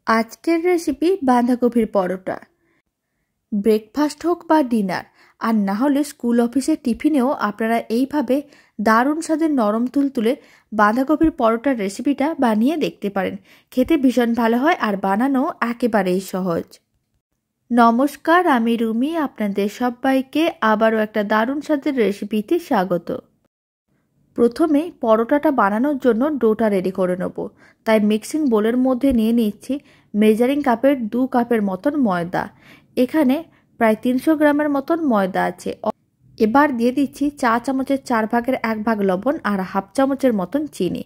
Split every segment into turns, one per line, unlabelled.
আজকের রেসিপি বাঁধাকপির পরোটা। ব্রেকফাস্ট হোক বা ডিনার, আর না হলে স্কুল অফিসের টিফিনেও আপনারা এইভাবে দারুণ স্বাদের নরম তুলতুলে বাঁধাকপির পরোটার রেসিপিটা বানিয়ে দেখতে পারেন। খেতে ভীষণ ভালো হয় আর বানানো একেবারেই সহজ। নমস্কার, আমি রুমি। আপনাদের সবাইকে আবারও একটা দারুণ স্বাদের রেসিপিতে স্বাগত। প্রথমে পরোটাটা বানানোর জন্য ডোটা রেডি করে নেব। তাই মিক্সিং বোলের মধ্যে নিয়ে নিচ্ছি মেজারিং কাপের 2 কাপের মতন ময়দা। এখানে প্রায় 300 গ্রামের মতন ময়দা আছে। এবার দিয়ে দিচ্ছি চা চামচের 4 ভাগের 1 ভাগ লবণ আর হাফ চামচের মতন চিনি।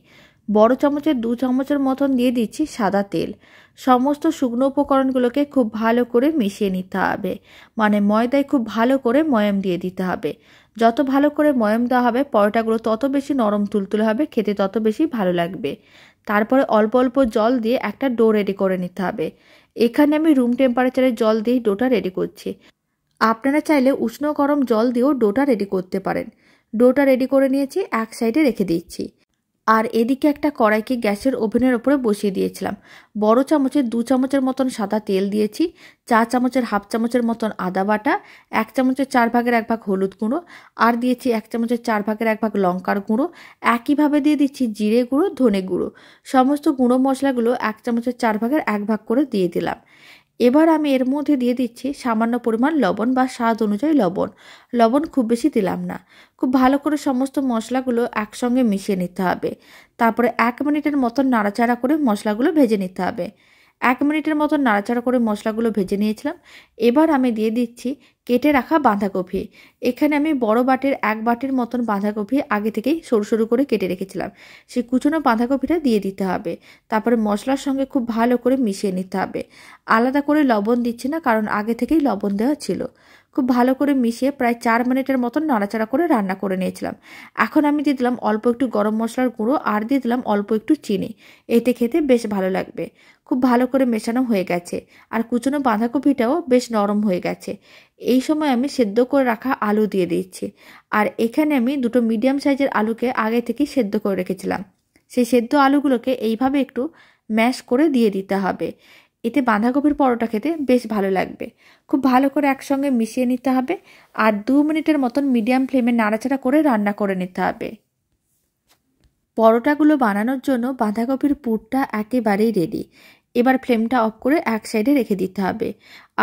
বড় চামচের 2 চামচের মতন দিয়ে দিচ্ছি সাদা তেল। সমস্ত শুকনো উপকরণগুলোকে খুব ভালো করে মিশিয়ে নিতে হবে, মানে ময়দায় খুব ভালো করে ময়াম দিয়ে দিতে হবে। যত ভালো করে ময়াম দেওয়া হবে পরোটাগুলো তত বেশি নরম তুলতুলে হবে, খেতে তত বেশি ভালো লাগবে। তারপরে অল্প অল্প জল দিয়ে একটা ডো রেডি করে নিতে হবে। এখানে আমি রুম টেম্পারেচারে জল দিয়ে ডোটা রেডি করছি। আপনারা চাইলে উষ্ণ গরম জল দিয়েও ডোটা রেডি করতে পারেন। ডোটা রেডি করে নিয়েছি, এক সাইডে রেখে দিচ্ছি। আর এদিকে একটা কড়াইকে গ্যাসের ওভেনের ওপরে বসিয়ে দিয়েছিলাম। বড় চামচের 2 চামচের মতন সাদা তেল দিয়েছি, চা চামচের হাফ চামচের মতন আদা বাটা, 1 চামচের 4 ভাগের 1 ভাগ হলুদ গুঁড়ো, আর দিয়েছি 1 চামচের 4 ভাগের 1 ভাগ লঙ্কার গুঁড়ো। একইভাবে দিয়ে দিচ্ছি জিরে গুঁড়ো, ধনে গুঁড়ো। সমস্ত গুঁড়ো মশলাগুলো 1 চামচের 4 ভাগের 1 ভাগ করে দিয়ে দিলাম। এবার আমি এর মধ্যে দিয়ে দিচ্ছি সামান্য পরিমাণ লবণ বা স্বাদ অনুযায়ী লবণ। লবণ খুব বেশি দিলাম না। খুব ভালো করে সমস্ত মশলাগুলো একসঙ্গে মিশিয়ে নিতে হবে। তারপরে 1 মিনিটের মতন নাড়াচাড়া করে মশলাগুলো ভেজে নিতে হবে। 1 মিনিটের মতন নাড়াচাড়া করে মশলাগুলো ভেজে নিয়েছিলাম। এবার আমি দিয়ে দিচ্ছি কেটে রাখা বাঁধাকপি। এখানে আমি বড় বাটির 1 বাটির মতন বাঁধাকপি আগে থেকেই সরু সরু করে কেটে রেখেছিলাম। সেই কুচনো বাঁধাকপিটা দিয়ে দিতে হবে। তারপরে মশলার সঙ্গে খুব ভালো করে মিশিয়ে নিতে হবে। আলাদা করে লবণ দিচ্ছি না, কারণ আগে থেকেই লবণ দেওয়া ছিল। খুব ভালো করে মিশিয়ে প্রায় 4 মিনিটের মতন নাড়াচাড়া করে রান্না করে নিয়েছিলাম। এখন আমি দিয়ে দিলাম অল্প একটু গরম মশলার গুঁড়ো আর দিয়ে দিলাম অল্প একটু চিনি। এতে খেতে বেশ ভালো লাগবে। খুব ভালো করে মেশানো হয়ে গেছে আর কুচনো বাঁধাকপিটাও বেশ নরম হয়ে গেছে। এই সময় আমি সেদ্ধ করে রাখা আলু দিয়ে দিচ্ছি। আর এখানে আমি 2টো মিডিয়াম সাইজের আলুকে আগে থেকেই সেদ্ধ করে রেখেছিলাম। সেই সেদ্ধ আলুগুলোকে এইভাবে একটু ম্যাশ করে দিয়ে দিতে হবে। এতে বাঁধাকপির পরোটা খেতে বেশ ভালো লাগবে। খুব ভালো করে একসঙ্গে মিশিয়ে নিতে হবে আর 2 মিনিটের মতন মিডিয়াম ফ্লেমে নাড়াচাড়া করে রান্না করে নিতে হবে। পরোটাগুলো বানানোর জন্য বাঁধাকপির পুরটা একেবারেই রেডি। এবার ফ্লেমটা অফ করে এক সাইডে রেখে দিতে হবে।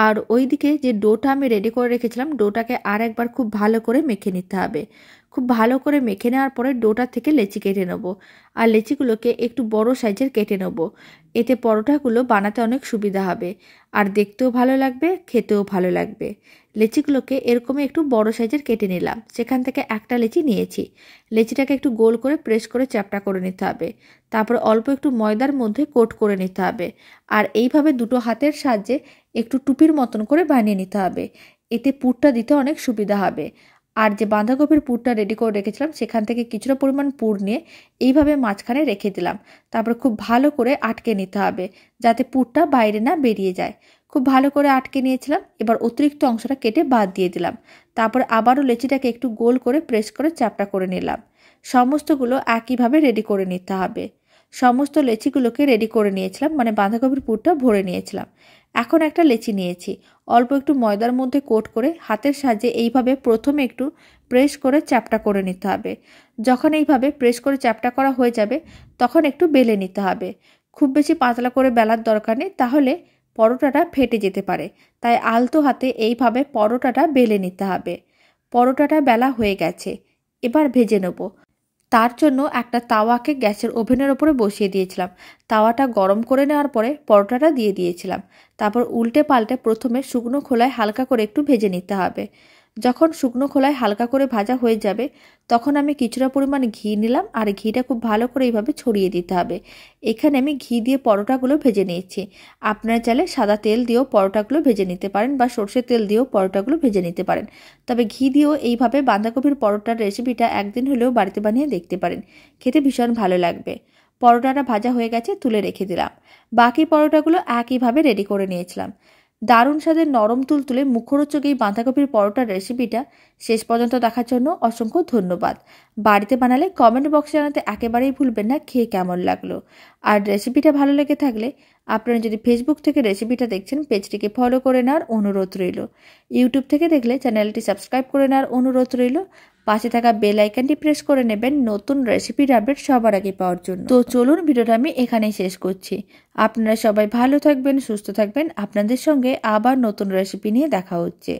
আর ওইদিকে যে ডোটা আমি রেডি করে রেখেছিলাম, ডোটাকে আর একবার খুব ভালো করে মেখে নিতে হবে। খুব ভালো করে মেখে নেওয়ার পরে ডোটা থেকে লেচি কেটে নেব। আর লেচিগুলোকে একটু বড় সাইজের কেটে নেব। এতে পরোটাগুলো বানাতে অনেক সুবিধা হবে আর দেখতেও ভালো লাগবে, খেতেও ভালো লাগবে। লেচিগুলোকে এরকমই একটু বড় সাইজের কেটে নিলাম। সেখান থেকে একটা লেচি নিয়েছি। লেচিটাকে একটু গোল করে প্রেস করে চ্যাপটা করে নিতে হবে। তারপর অল্প একটু ময়দার মধ্যে কোট করে নিতে হবে। আর এইভাবে 2টো হাতের সাহায্যে একটু টুপির মতন করে বানিয়ে নিতে হবে। এতে পুরটা দিতে অনেক সুবিধা হবে। আর যে বাঁধাকপির পুরটা রেডি করে রেখেছিলাম সেখান থেকে কিছুটা পরিমাণ পুর নিয়ে এইভাবে মাঝখানে রেখে দিলাম। তারপর খুব ভালো করে আটকে নিতে হবে যাতে পুরটা বাইরে না বেরিয়ে যায়। খুব ভালো করে আটকে নিয়েছিলাম। এবার অতিরিক্ত অংশটা কেটে বাদ দিয়ে দিলাম। তারপর আবারও লেচিটাকে একটু গোল করে প্রেস করে চ্যাপটা করে নিলাম। সমস্তগুলো একইভাবে রেডি করে নিতে হবে। সমস্ত লেচিগুলোকে রেডি করে নিয়েছিলাম, মানে বাঁধাকপির পুরটা ভরে নিয়েছিলাম। এখন একটা লেচি নিয়েছি। অল্প একটু ময়দার মধ্যে কোট করে হাতের সাহায্যে এইভাবে প্রথমে একটু প্রেস করে চ্যাপটা করে নিতে হবে। যখন এইভাবে প্রেস করে চ্যাপটা করা হয়ে যাবে তখন একটু বেলে নিতে হবে। খুব বেশি পাতলা করে বেলার দরকার নেই, তাহলে পরোটাটা ফেটে যেতে পারে। তাই আলতো হাতে এইভাবে পরোটাটা বেলে নিতে হবে। পরোটাটা বেলা হয়ে গেছে, এবার ভেজে নেব। তার জন্য একটা তাওয়াকে গ্যাসের ওভেনের ওপরে বসিয়ে দিয়েছিলাম। তাওয়াটা গরম করে নেওয়ার পরে পরোটাটা দিয়ে দিয়েছিলাম। তারপর উল্টে পাল্টে প্রথমে শুকনো খোলায় হালকা করে একটু ভেজে নিতে হবে। যখন শুকনো খোলায় হালকা করে ভাজা হয়ে যাবে তখন আমি কিছুটা পরিমাণ ঘি নিলাম আর ঘিটা খুব ভালো করে এইভাবে ছড়িয়ে দিতে হবে। এখানে আমি ঘি দিয়ে পরোটাগুলো ভেজে নিয়েছি। আপনারা চাইলে সাদা তেল দিয়েও পরোটাগুলো ভেজে নিতে পারেন বা সর্ষের তেল দিয়েও পরোটাগুলো ভেজে নিতে পারেন। তবে ঘি দিয়েও এইভাবে বাঁধাকপির পরোটার রেসিপিটা একদিন হলেও বাড়িতে বানিয়ে দেখতে পারেন। খেতে ভীষণ ভালো লাগবে। পরোটাটা ভাজা হয়ে গেছে, তুলে রেখে দিলাম। বাকি পরোটাগুলো একইভাবে রেডি করে নিয়েছিলাম। দারুণ স্বাদের নরম তুলতুলে মুখরোচক এই বাঁধাকপির পরোটার রেসিপিটা শেষ পর্যন্ত দেখার জন্য অসংখ্য ধন্যবাদ। বাড়িতে বানালে কমেন্ট বক্সে জানাতে একেবারেই ভুলবেন না খেয়ে কেমন লাগলো। আর রেসিপিটা ভালো লেগে থাকলে আপনারা যদি ফেসবুক থেকে রেসিপিটা দেখছেন পেজটিকে ফলো করে নেওয়ার অনুরোধ রইল। ইউটিউব থেকে দেখলে চ্যানেলটি সাবস্ক্রাইব করে নেওয়ার অনুরোধ রইল। পাশে থাকা বেল আইকনটি প্রেস করে নেবেন নতুন রেসিপির আপডেট সবার আগে পাওয়ার জন্য। তো চলুন ভিডিওটা আমি এখানেই শেষ করছি। আপনারা সবাই ভালো থাকবেন, সুস্থ থাকবেন। আপনাদের সঙ্গে আবার নতুন রেসিপি নিয়ে দেখা হচ্ছে।